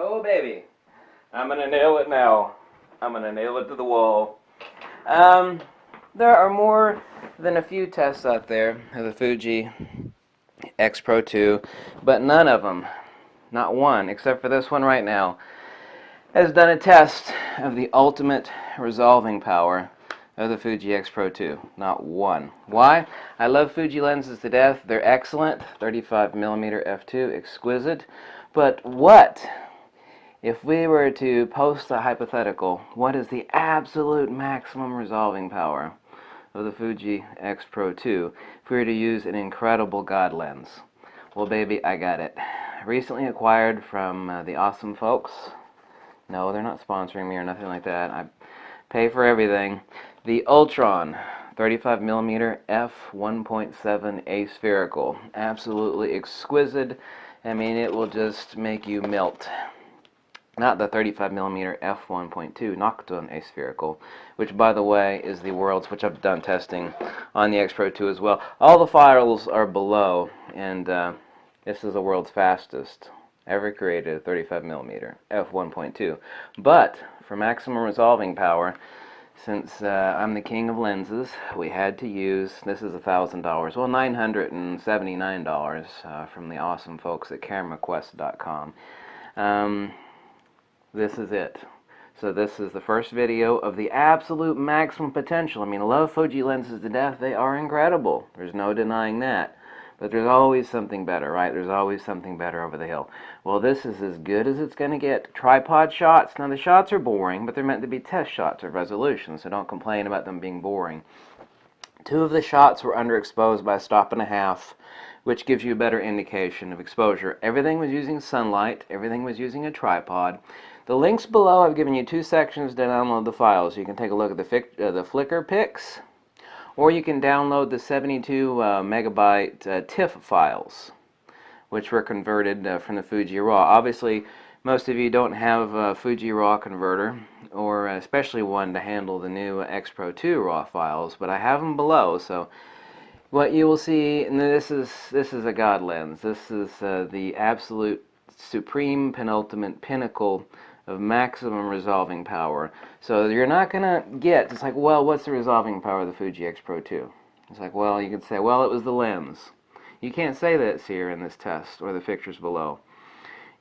Oh baby, I'm gonna nail it now. I'm gonna nail it to the wall. There are more than a few tests out there of the Fuji X-PRO2, but none of them, not one, except for this one right now, has done a test of the ultimate resolving power of the Fuji X-PRO2. Not one. Why? I love Fuji lenses to death. They're excellent. 35mm F2, exquisite. But what? If we were to post a hypothetical, what is the absolute maximum resolving power of the Fuji X-PRO2 if we were to use an incredible God lens? Well, baby, I got it. Recently acquired from the awesome folks. No, they're not sponsoring me or nothing like that. I pay for everything. The Ultron 35mm F1.7 Aspherical. Absolutely exquisite. I mean, it will just make you melt. Not the 35mm F1.2 Nocturne Aspherical, which, by the way, is the world's, which I've done testing on the X-PRO2 as well. All the files are below, and this is the world's fastest ever created 35mm F1.2. But for maximum resolving power, since I'm the king of lenses, we had to use, this is $1,000, well, $979 from the awesome folks at cameraquest.com. This is it. So this is the first video of the absolute maximum potential. I mean, I love Fuji lenses to death. They are incredible. There's no denying that. But there's always something better, right? There's always something better over the hill. Well, this is as good as it's going to get. Tripod shots. Now, the shots are boring, but they're meant to be test shots of resolution, so don't complain about them being boring. 2 of the shots were underexposed by a stop and a half, which gives you a better indication of exposure. Everything was using sunlight. Everything was using a tripod. The links below, I've given you 2 sections to download the files. You can take a look at the Flickr pics, or you can download the 72 megabyte TIFF files, which were converted from the Fuji RAW. Obviously, most of you don't have a Fuji RAW converter, or especially one to handle the new X-PRO2 RAW files, but I have them below. So what you will see, and this is a God lens. This is the absolute supreme penultimate pinnacle of maximum resolving power. So you're not going to get, it's like, well, what's the resolving power of the Fuji X-PRO2? It's like, well, you could say, well, it was the lens. You can't say that here in this test, or the pictures below.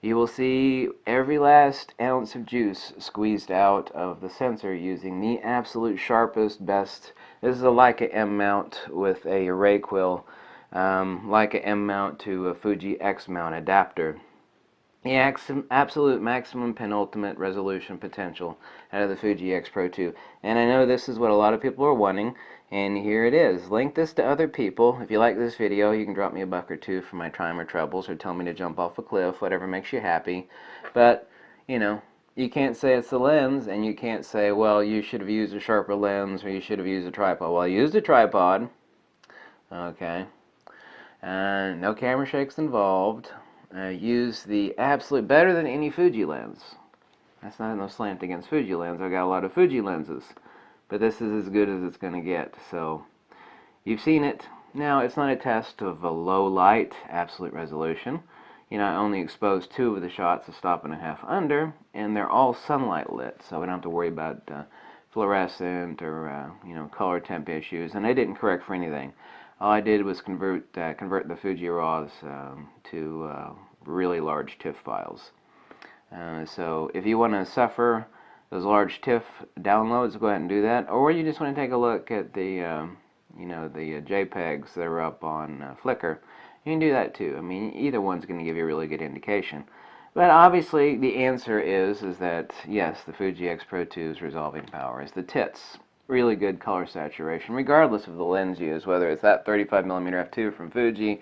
You will see every last ounce of juice squeezed out of the sensor using the absolute sharpest, best. This is a Leica M mount with a ray quill, Leica M mount to a Fuji X mount adapter. The absolute maximum penultimate resolution potential out of the Fuji X-PRO2. And I know this is what a lot of people are wanting, and here it is. Link this to other people. If you like this video, you can drop me $1 or $2 for my time or troubles, or tell me to jump off a cliff, whatever makes you happy. But, you know, you can't say it's the lens, and you can't say, well, you should have used a sharper lens, or you should have used a tripod. Well, I used a tripod. Okay. No camera shakes involved. Use the absolute, better than any Fuji lens. That's not no slant against Fuji lens. I've got a lot of Fuji lenses, but this is as good as it's going to get. So you've seen it. Now, it's not a test of a low light absolute resolution. You know, I only exposed 2 of the shots, a stop and a half under, and they're all sunlight lit, so we don't have to worry about fluorescent or you know, color temp issues. And I didn't correct for anything. All I did was convert the Fuji RAWs to really large TIFF files. So if you want to suffer those large TIFF downloads, go ahead and do that. Or you just want to take a look at the you know, the JPEGs that are up on Flickr, you can do that too. I mean, either one's going to give you a really good indication. But obviously, the answer is that yes, the Fuji X-PRO2's resolving power is the tits. Really good color saturation, regardless of the lens used, whether it's that 35mm F2 from Fuji,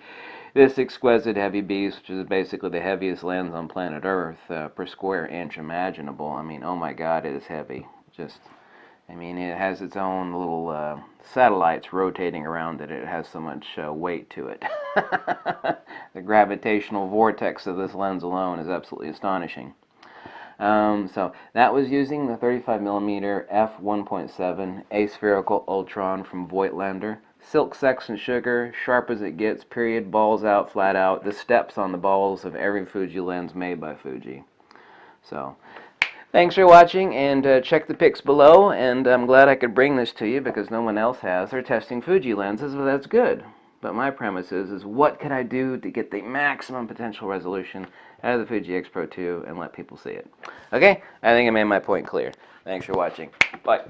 this exquisite heavy beast, which is basically the heaviest lens on planet Earth per square inch imaginable. I mean, oh my God, it is heavy. Just, I mean, it has its own little satellites rotating around it. It has so much weight to it. The gravitational vortex of this lens alone is absolutely astonishing. So that was using the 35mm F1.7 Aspherical Ultron from Voigtlander. Silk, sex, and sugar, sharp as it gets, period, balls out, flat out. The steps on the balls of every Fuji lens made by Fuji. So, thanks for watching, and check the pics below, and I'm glad I could bring this to you because no one else has. They're testing Fuji lenses, but that's good. But my premise is what can I do to get the maximum potential resolution out of the Fuji X-PRO2 and let people see it? Okay? I think I made my point clear. Thanks for watching. Bye.